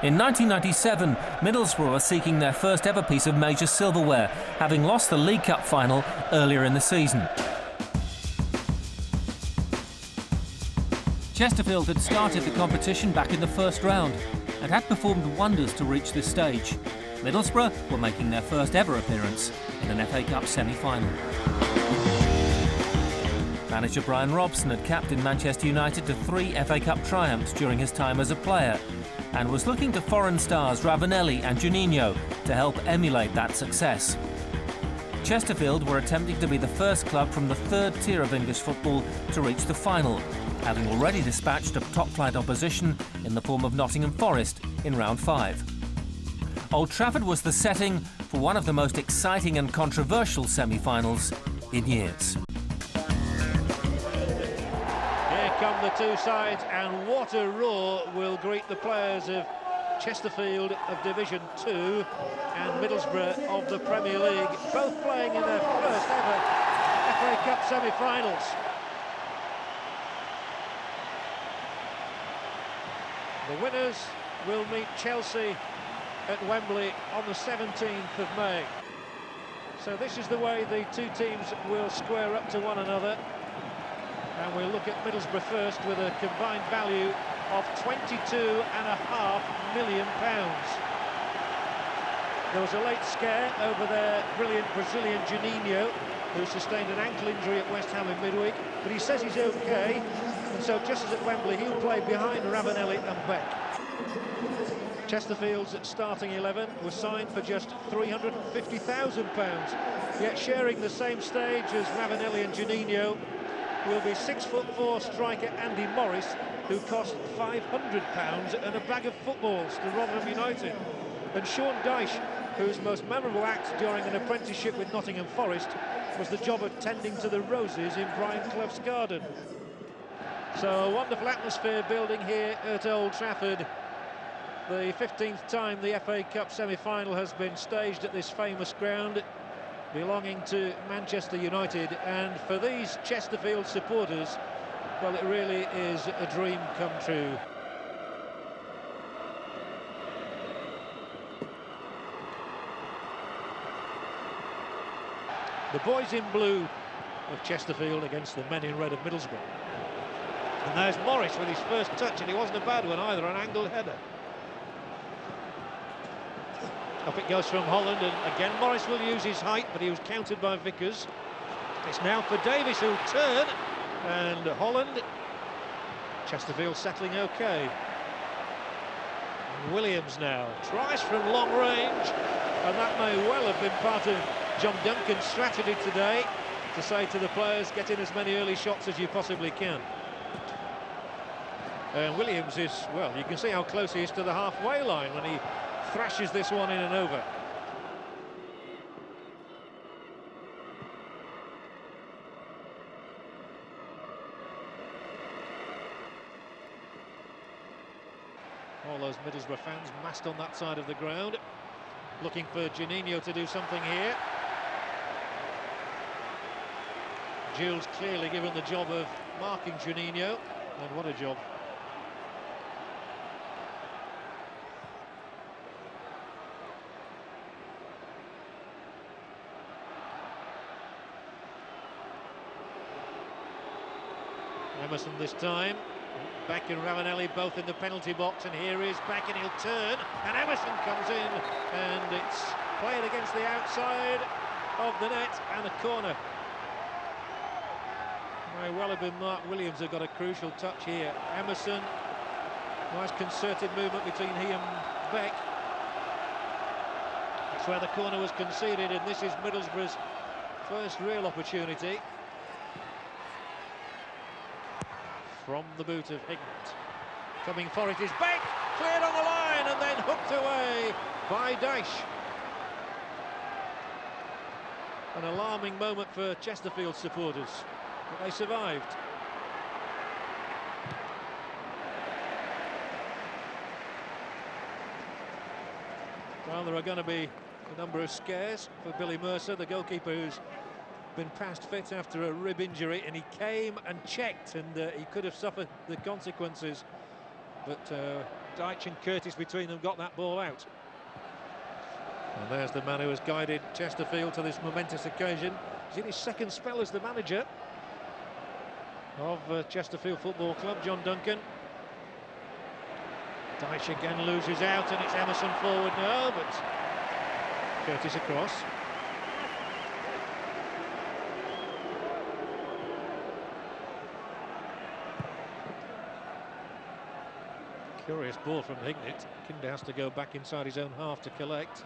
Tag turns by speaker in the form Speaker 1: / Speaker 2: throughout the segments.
Speaker 1: In 1997, Middlesbrough are seeking their first ever piece of major silverware, having lost the League Cup final earlier in the season. Chesterfield had started the competition back in the first round and had performed wonders to reach this stage. Middlesbrough were making their first ever appearance in an FA Cup semi-final. Manager Brian Robson had captained Manchester United to 3 FA Cup triumphs during his time as a player, and was looking to foreign stars Ravanelli and Juninho to help emulate that success. Chesterfield were attempting to be the first club from the third tier of English football to reach the final, having already dispatched a top-flight opposition in the form of Nottingham Forest in round 5. Old Trafford was the setting for one of the most exciting and controversial semi-finals in years.
Speaker 2: Come the two sides, and what a roar will greet the players of Chesterfield of Division 2 and Middlesbrough of the Premier League, both playing in their first ever FA Cup semi-finals. The winners will meet Chelsea at Wembley on the 17th of May. So this is the way the two teams will square up to one another. And we'll look at Middlesbrough first, with a combined value of £22.5 million. There was a late scare over their brilliant Brazilian Juninho, who sustained an ankle injury at West Ham in midweek, but he says he's okay, and so just as at Wembley, he'll play behind Ravanelli and Beck. Chesterfield's starting 11 was signed for just £350,000, yet sharing the same stage as Ravanelli and Juninho will be 6'4" striker Andy Morris, who cost £500 and a bag of footballs to Rotherham United. And Sean Dyche, whose most memorable act during an apprenticeship with Nottingham Forest was the job of tending to the roses in Brian Clough's garden. So a wonderful atmosphere building here at Old Trafford. The 15th time the FA Cup semi-final has been staged at this famous ground, belonging to Manchester United, and for these Chesterfield supporters, well, it really is a dream come true. The boys in blue of Chesterfield against the men in red of Middlesbrough. And there's Morris with his first touch, and he wasn't a bad one either, an angled header. Up it goes from Holland, and again Morris will use his height, but he was countered by Vickers. It's now for Davies, who'll turn, and Holland. Chesterfield settling okay. Williams now tries from long range, and that may well have been part of John Duncan's strategy today, to say to the players, get in as many early shots as you possibly can. And Williams is, well, you can see how close he is to the halfway line when he thrashes this one in and over. All those Middlesbrough fans massed on that side of the ground, looking for Juninho to do something here. Jules clearly given the job of marking Juninho, and what a job. Emerson this time, Beck and Ravanelli both in the penalty box, and here is Beck, and he'll turn, and Emerson comes in, and it's played against the outside of the net, and a corner. May well have been Mark Williams who got a crucial touch here. Emerson, nice concerted movement between he and Beck. That's where the corner was conceded, and this is Middlesbrough's first real opportunity. From the boot of Higgins. Coming for it is Beck, cleared on the line and then hooked away by Dyche. An alarming moment for Chesterfield supporters, but they survived. Well, there are going to be a number of scares for Billy Mercer, the goalkeeper who's been past fit after a rib injury, and he came and checked, and he could have suffered the consequences, but Dyche and Curtis between them got that ball out. And there's the man who has guided Chesterfield to this momentous occasion. He's in his second spell as the manager of Chesterfield Football Club, John Duncan. Dyche again loses out, and it's Emerson forward now, but Curtis across. Curious ball from Hignett. Kinder has to go back inside his own half to collect.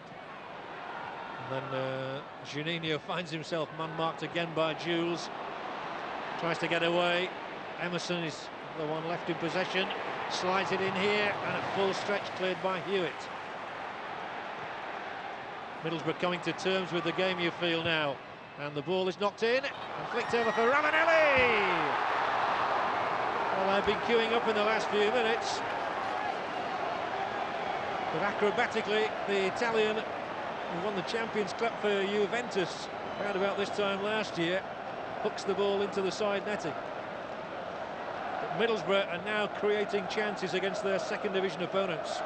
Speaker 2: And then Juninho finds himself man-marked again by Jules. Tries to get away. Emerson is the one left in possession. Slides it in here, and at full stretch cleared by Hewitt. Middlesbrough coming to terms with the game, you feel now. And the ball is knocked in and flicked over for Ravanelli. Well, they've been queuing up in the last few minutes. But acrobatically, the Italian who won the Champions Cup for Juventus around about this time last year hooks the ball into the side netting. But Middlesbrough are now creating chances against their second division opponents.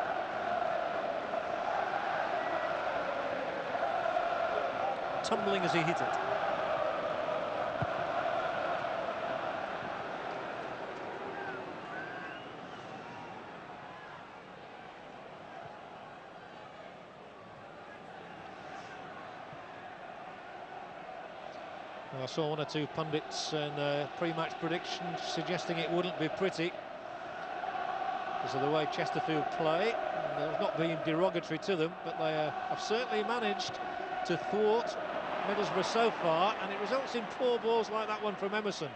Speaker 2: Tumbling as he hit it. I saw one or two pundits and pre-match predictions suggesting it wouldn't be pretty because of the way Chesterfield play. They've not been derogatory to them, but they have certainly managed to thwart Middlesbrough so far, and it results in poor balls like that one from Emerson.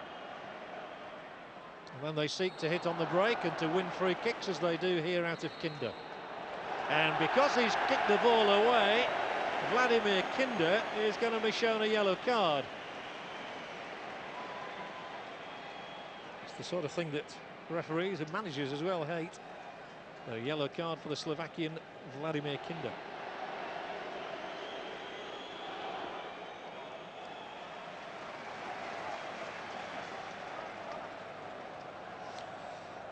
Speaker 2: And then they seek to hit on the break and to win free kicks as they do here out of Kinder. And because he's kicked the ball away, Vladimir Kinder is going to be shown a yellow card. The sort of thing that referees and managers as well hate. A yellow card for the Slovakian Vladimir Kinder.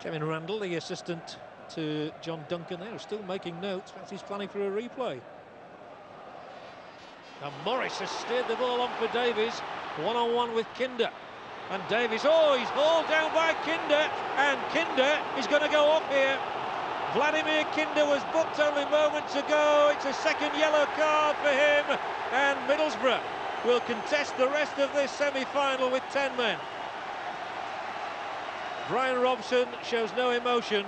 Speaker 2: Kevin Randall, the assistant to John Duncan there, is still making notes. Perhaps he's planning for a replay. And Morris has steered the ball on for Davies, one-on-one with Kinder. And Davies, oh, he's hauled down by Kinder, and Kinder is going to go off here. Vladimir Kinder was booked only moments ago. It's a second yellow card for him, and Middlesbrough will contest the rest of this semi-final with 10 men. Brian Robson shows no emotion,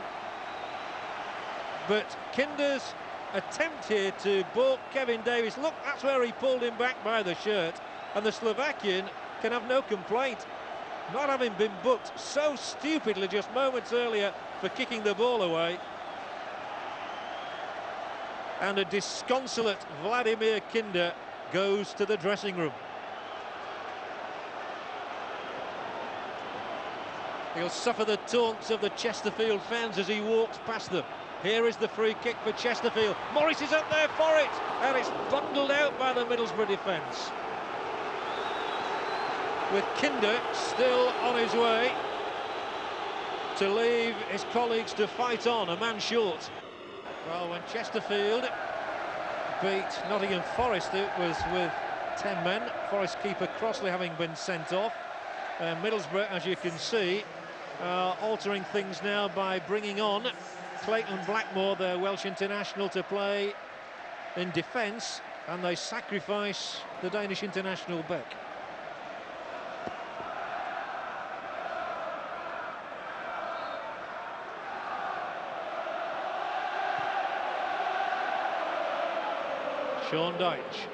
Speaker 2: but Kinder's attempt here to balk Kevin Davies, look, that's where he pulled him back by the shirt, and the Slovakian can have no complaint. Not having been booked so stupidly just moments earlier for kicking the ball away. And a disconsolate Vladimir Kinder goes to the dressing room. He'll suffer the taunts of the Chesterfield fans as he walks past them. Here is the free kick for Chesterfield. Morris is up there for it, and it's bundled out by the Middlesbrough defence. With Kinder still on his way to leave his colleagues to fight on, a man short. Well, when Chesterfield beat Nottingham Forest, it was with 10 men, Forest keeper Crossley having been sent off. Middlesbrough, as you can see, are altering things now by bringing on Clayton Blackmore, their Welsh international, to play in defence, and they sacrifice the Danish international Beck. Sean Dyche.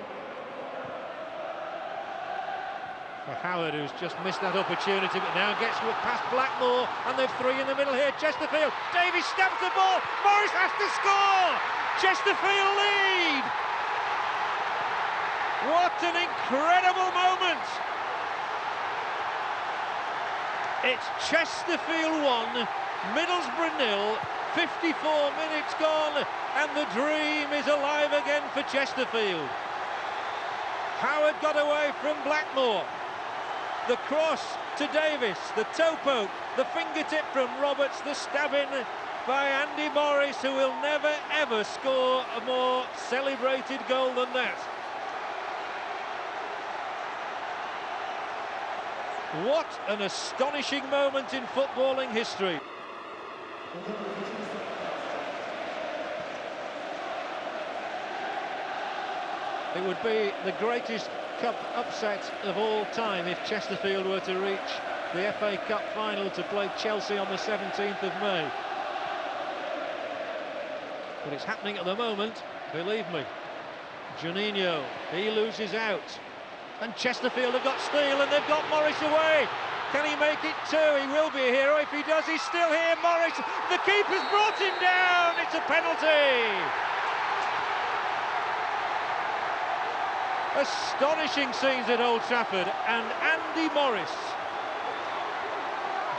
Speaker 2: For Howard, who's just missed that opportunity, but now gets past Blackmore, and they've three in the middle here. Chesterfield, Davies stabs the ball, Morris has to score! Chesterfield lead! What an incredible moment! It's Chesterfield 1, Middlesbrough 0, 54 minutes gone, and the dream is alive again for Chesterfield. Howard got away from Blackmore. The cross to Davis, the toe poke, the fingertip from Roberts, the stabbing by Andy Morris, who will never ever score a more celebrated goal than that. What an astonishing moment in footballing history. It would be the greatest cup upset of all time if Chesterfield were to reach the FA Cup final to play Chelsea on the 17th of May. But it's happening at the moment, believe me. Juninho, he loses out. And Chesterfield have got Steele and they've got Morris away. Can he make it two? He will be a hero. If he does, he's still here. Morris, the keeper's brought him down. It's a penalty. Astonishing scenes at Old Trafford, and Andy Morris,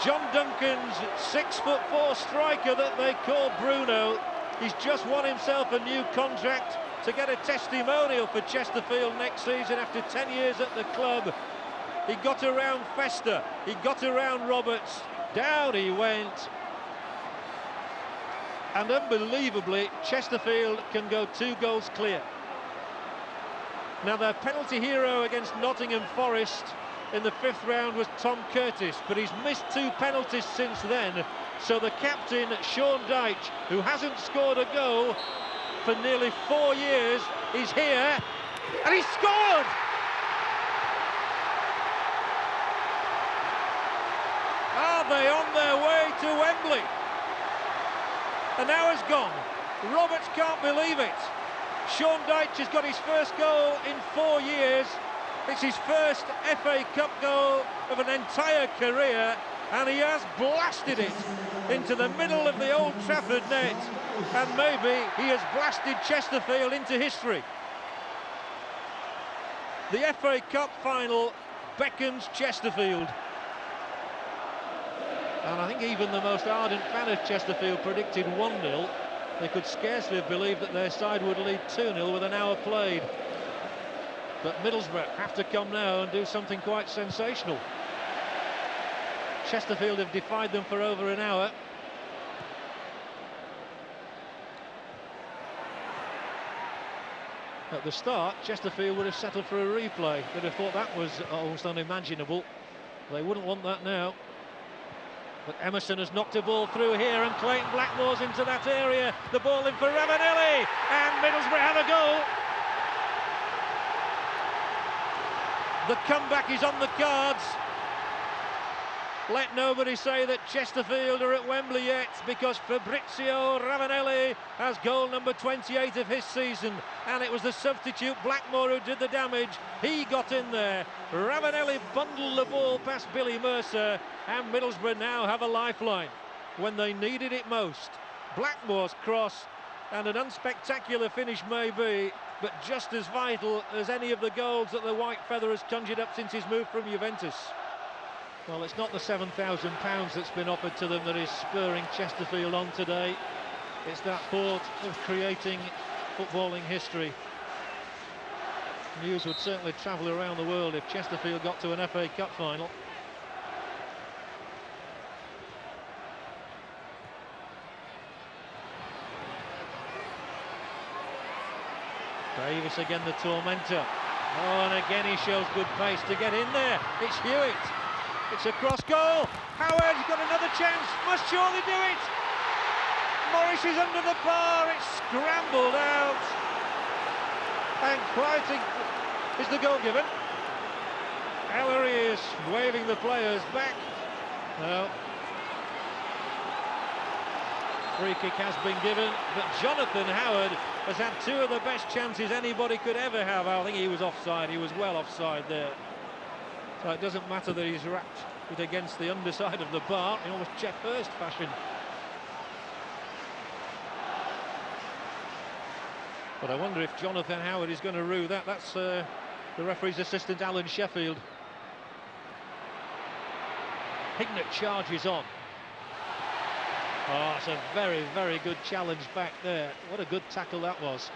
Speaker 2: John Duncan's 6'4" striker that they call Bruno, he's just won himself a new contract to get a testimonial for Chesterfield next season after 10 years at the club. He got around Fester, he got around Roberts, down he went, and unbelievably Chesterfield can go 2 goals clear. Now, their penalty hero against Nottingham Forest in the 5th round was Tom Curtis, but he's missed 2 penalties since then. So the captain, Sean Dyche, who hasn't scored a goal for nearly 4 years, is here, and he's scored! Are they on their way to Wembley? An hour's gone. Roberts can't believe it. Sean Dyche has got his first goal in 4 years. It's his first FA Cup goal of an entire career, and he has blasted it into the middle of the Old Trafford net, and maybe he has blasted Chesterfield into history. The FA Cup final beckons Chesterfield, and I think even the most ardent fan of Chesterfield predicted 1-0. They could scarcely have believed that their side would lead 2-0 with an hour played. But Middesbrough have to come now and do something quite sensational. Chesterfield have defied them for over an hour. At the start, Chesterfield would have settled for a replay. They'd have thought that was almost unimaginable. They wouldn't want that now. But Emerson has knocked a ball through here, and Clayton Blackmore's into that area. The ball in for Ravanelli, and Middlesbrough have a goal. The comeback is on the cards. Let nobody say that Chesterfield are at Wembley yet, because Fabrizio Ravanelli has goal number 28 of his season, and it was the substitute Blackmore who did the damage. He got in there. Ravanelli bundled the ball past Billy Mercer, and Middlesbrough now have a lifeline when they needed it most. Blackmore's cross, and an unspectacular finish maybe, but just as vital as any of the goals that the White Feather has conjured up since his move from Juventus. Well, it's not the £7,000 that's been offered to them that is spurring Chesterfield on today. It's that thought of creating footballing history. News would certainly travel around the world if Chesterfield got to an FA Cup final. Davis again, the tormentor. Oh, and again he shows good pace to get in there. It's Hewitt. It's a cross goal. Howard's got another chance. Must surely do it. Morris is under the bar. It's scrambled out. And Crichton is the goal given. Ellery is waving the players back. No. Free kick has been given, but Jonathan Howard has had 2 of the best chances anybody could ever have. I think he was offside. He was well offside there. So it doesn't matter that he's wrapped it against the underside of the bar in almost Jeff Hurst fashion. But I wonder if Jonathan Howard is going to rue that. That's the referee's assistant, Alan Sheffield. Hignett charges on. Oh, it's a very, very good challenge back there. What a good tackle that was.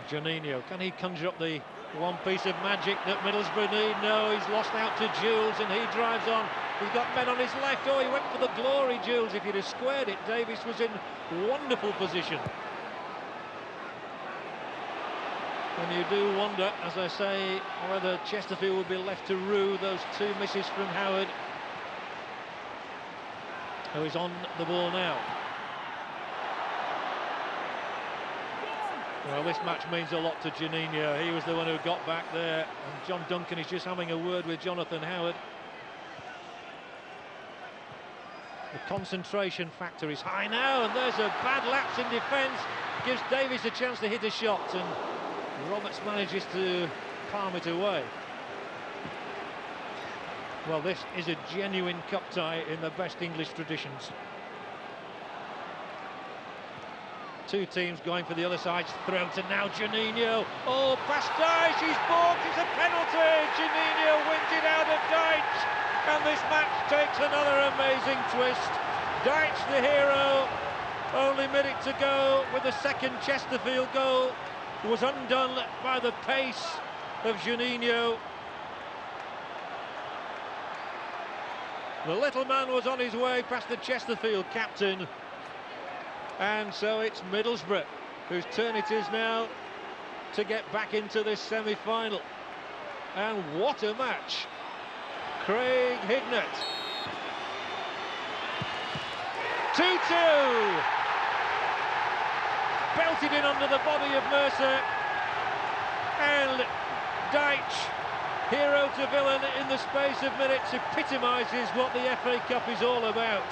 Speaker 2: Juninho, can he conjure up the one piece of magic that Middlesbrough need? No, he's lost out to Jules and he drives on. He's got men on his left. Oh, he went for the glory, Jules. If he'd have squared it, Davis was in wonderful position. And you do wonder, as I say, whether Chesterfield would be left to rue those two misses from Howard, who is on the ball now. Well, this match means a lot to Juninho. He was the one who got back there, and John Duncan is just having a word with Jonathan Howard. The concentration factor is high now, and there's a bad lapse in defence. Gives Davies a chance to hit a shot, and Roberts manages to palm it away. Well, this is a genuine cup tie in the best English traditions. Two teams going for the other side's throat, and now Juninho. Oh, past Dyche, he's balked, it's a penalty! Juninho wins it out of Dyche, and this match takes another amazing twist. Dyche, the hero, only minute to go with the second Chesterfield goal, was undone by the pace of Juninho. The little man was on his way past the Chesterfield captain. And so it's Middlesbrough whose turn it is now to get back into this semi-final. And what a match! Craig Hignett. 2-2! Belted in under the body of Mercer. And Dyche, hero to villain in the space of minutes, epitomises what the FA Cup is all about.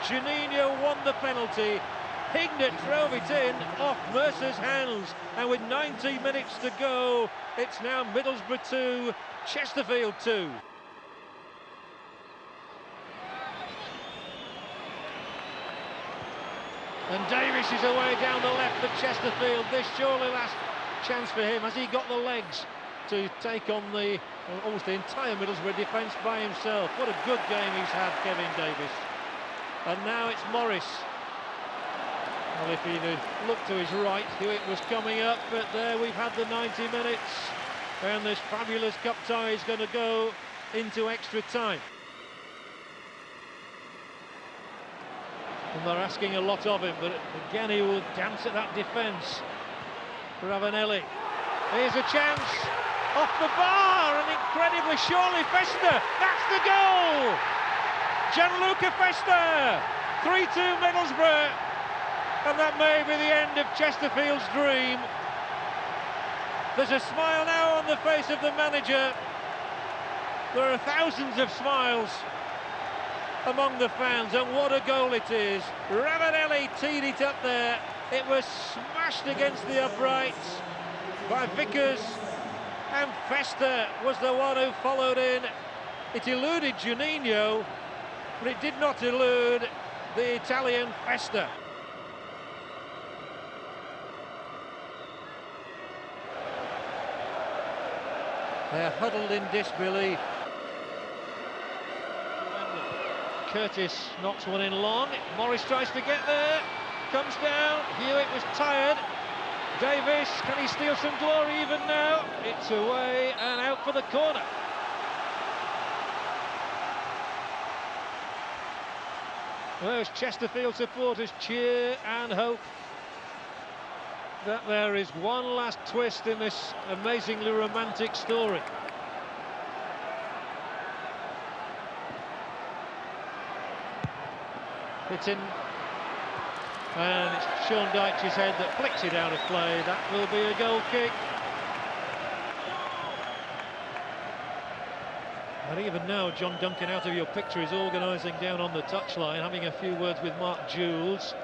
Speaker 2: Juninho won the penalty. Hignett drove it in off Mercer's hands, and with 90 minutes to go, it's now Middlesbrough 2, Chesterfield 2. And Davis is away down the left for Chesterfield. This surely last chance for him. Has he got the legs to take on almost the entire Middlesbrough defence by himself? What a good game he's had, Kevin Davis. And now it's Morris. Well, if he'd looked to his right, Hewitt was coming up, but there we've had the 90 minutes, and this fabulous cup tie is going to go into extra time. And they're asking a lot of him, but again he will dance at that defence. Ravanelli. Here's a chance. Off the bar, and incredibly, surely Festa. That's the goal! Gianluca Festa. 3-2 Middlesbrough. And that may be the end of Chesterfield's dream. There's a smile now on the face of the manager. There are thousands of smiles among the fans, and what a goal it is. Ravanelli teed it up there. It was smashed against the uprights by Vickers, and Festa was the one who followed in. It eluded Juninho, but it did not elude the Italian Festa. They're huddled in disbelief. Curtis knocks one in long. Morris tries to get there. Comes down. Hewitt was tired. Davis, can he steal some glory even now? It's away and out for the corner. Those Chesterfield supporters cheer and hope that there is one last twist in this amazingly romantic story. It's in, and it's Sean Dyche's head that flicks it out of play. That will be a goal kick. And even now, John Duncan, out of your picture, is organising down on the touchline, having a few words with Mark Jules.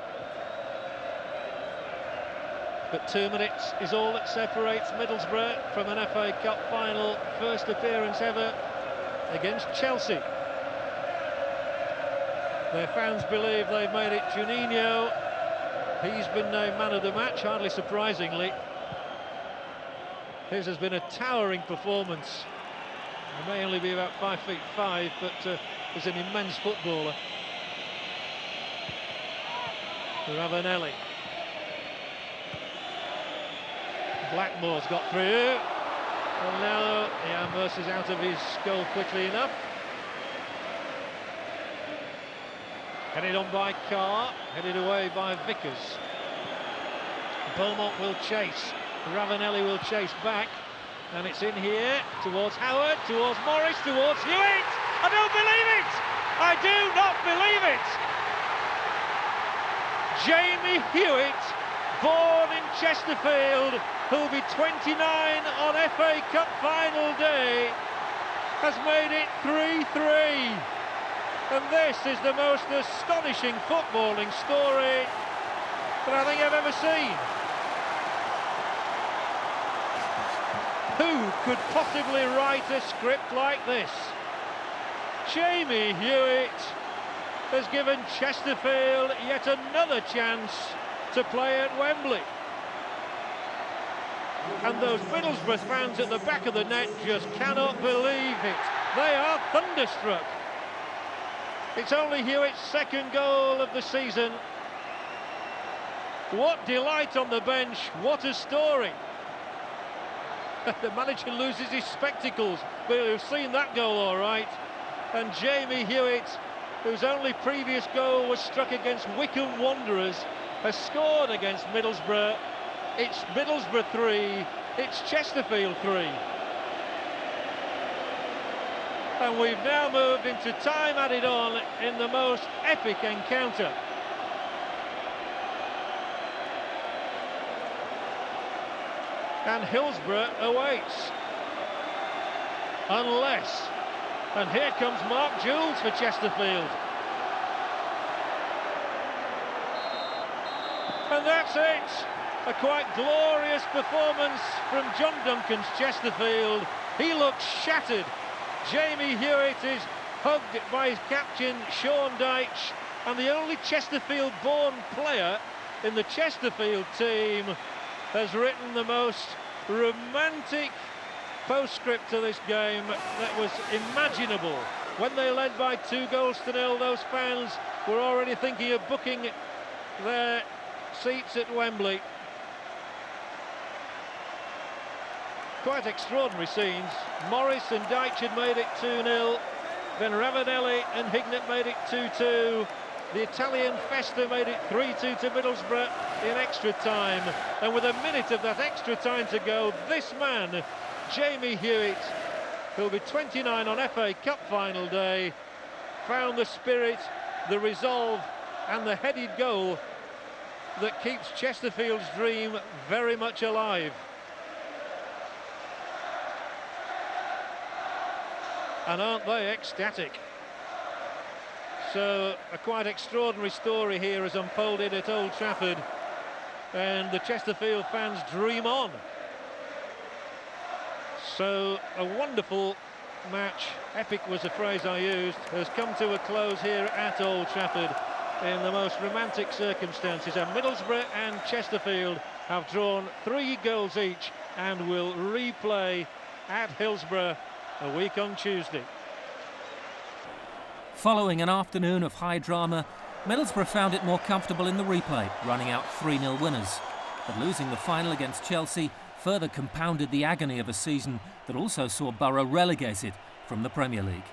Speaker 2: But 2 minutes is all that separates Middlesbrough from an FA Cup final, first appearance ever against Chelsea. Their fans believe they've made it. Juninho, he's been named man of the match, hardly surprisingly. His has been a towering performance. He may only be about 5'5", but is an immense footballer. Ravanelli. Blackmore's got through. And now, yeah, Mercer's out of his goal quickly enough. Headed on by Carr, headed away by Vickers. Beaumont will chase, Ravanelli will chase back, and it's in here towards Howard, towards Morris, towards Hewitt. I don't believe it! I do not believe it! Jamie Hewitt, born in Chesterfield, who'll be 29 on FA Cup final day, has made it 3-3. And this is the most astonishing footballing story that I think I've ever seen. Who could possibly write a script like this? Jamie Hewitt has given Chesterfield yet another chance to play at Wembley. And those Middlesbrough fans at the back of the net just cannot believe it. They are thunderstruck. It's only Hewitt's second goal of the season. What delight on the bench, what a story. The manager loses his spectacles, but we've seen that goal all right. And Jamie Hewitt, whose only previous goal was struck against Wycombe Wanderers, has scored against Middlesbrough. It's Middlesbrough 3, it's Chesterfield 3. And we've now moved into time added on in the most epic encounter. And Hillsborough awaits. Unless. And here comes Mark Jules for Chesterfield. And that's it. A quite glorious performance from John Duncan's Chesterfield. He looks shattered. Jamie Hewitt is hugged by his captain, Sean Dyche, and the only Chesterfield-born player in the Chesterfield team has written the most romantic postscript to this game that was imaginable. When they led by 2-0, those fans were already thinking of booking their seats at Wembley. Quite extraordinary scenes. Morris and Dyche had made it 2-0. Then Ravanelli and Hignett made it 2-2. The Italian Festa made it 3-2 to Middlesbrough in extra time. And with a minute of that extra time to go, this man, Jamie Hewitt, who'll be 29 on FA Cup final day, found the spirit, the resolve and the headed goal that keeps Chesterfield's dream very much alive. And aren't they ecstatic? So a quite extraordinary story here has unfolded at Old Trafford, and the Chesterfield fans dream on. So a wonderful match, epic was the phrase I used, has come to a close here at Old Trafford in the most romantic circumstances, and Middlesbrough and Chesterfield have drawn 3 goals each and will replay at Hillsborough a week on Tuesday.
Speaker 1: Following an afternoon of high drama, Middlesbrough found it more comfortable in the replay, running out 3-0 winners. But losing the final against Chelsea further compounded the agony of a season that also saw Borough relegated from the Premier League.